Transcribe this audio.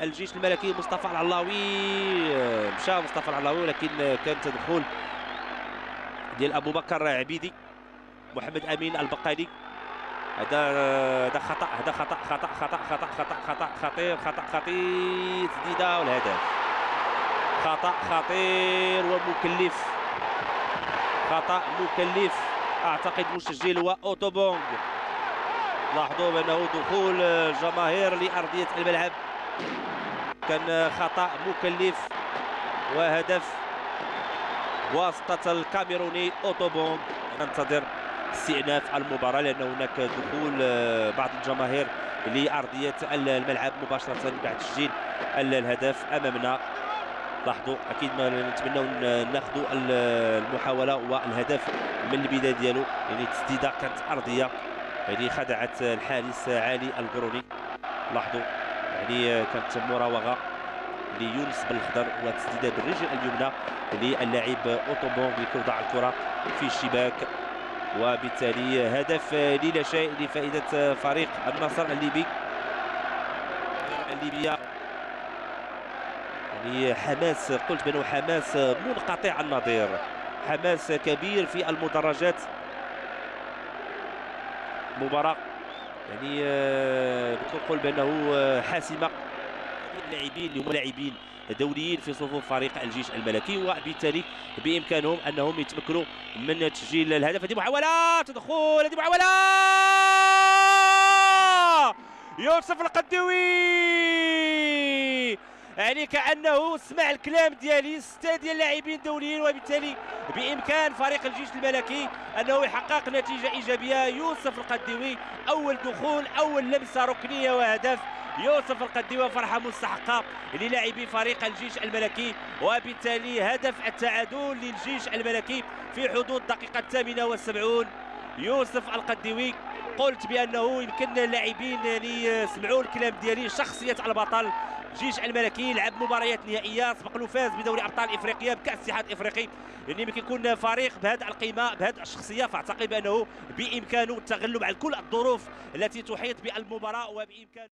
الجيش الملكي مصطفى العلاوي. مشى مصطفى العلاوي، ولكن كان تدخل ديال ابو بكر عبيدي. محمد امين البقالي. هذا خطا، هذا خطا خطا خطا خطا خطا خطا خطير، خطا خطير، تسديده والهدف. خطا خطير ومكلف، خطا مكلف. اعتقد مسجل هو اوتوبونغ. لاحظوا بانه دخول الجماهير لارضيه الملعب كان خطا مكلف، وهدف واسطه الكاميروني اوتوبونغ. ننتظر استئناف المباراه لان هناك دخول بعض الجماهير لارضيه الملعب مباشره بعد تسجيل الهدف امامنا. لاحظوا اكيد ما نتمنوا ناخذوا المحاوله والهدف من البدايه ديالو، يعني التسديده كانت ارضيه، يعني خدعت الحارس علي القروني. لاحظوا يعني كانت مراوغه ليونس بن الخضر وتسديده بالرجل اليمنى للاعب اوتوبونغ ليوضع الكره في الشباك، وبالتالي هدف لا شيء لفائده فريق النصر الليبي. الليبيه يعني حماس، قلت بانه حماس منقطع النظير، حماس كبير في المدرجات. مباراة يعني بتقول بانه حاسمة. اللاعبين اللي هم لاعبين دوليين في صفوف فريق الجيش الملكي، وبالتالي بامكانهم انهم يتمكنوا من تسجيل الهدف. هذه محاولة تدخل، هذه محاولة يوسف القدوي، يعني كأنه سمع الكلام ديالي، 6 ديال اللاعبين دوليين، وبالتالي بإمكان فريق الجيش الملكي أنه يحقق نتيجة إيجابية. يوسف القدوي أول دخول، أول لمسة ركنية وهدف. يوسف القدوي فرحة مستحقة للاعبي فريق الجيش الملكي، وبالتالي هدف التعادل للجيش الملكي في حدود الدقيقة 78. يوسف القدوي، قلت بانه يمكن اللاعبين يعني يسمعوا الكلام ديالي، شخصيه البطل. الجيش الملكي لعب مباريات نهائيه، سبق له فاز بدوري ابطال افريقيا، بكاس الاتحاد الافريقي. يعني ملي كيكون فريق بهذه القيمه بهذه الشخصيه، فاعتقد بانه بامكانه التغلب على كل الظروف التي تحيط بالمباراه، وبامكانه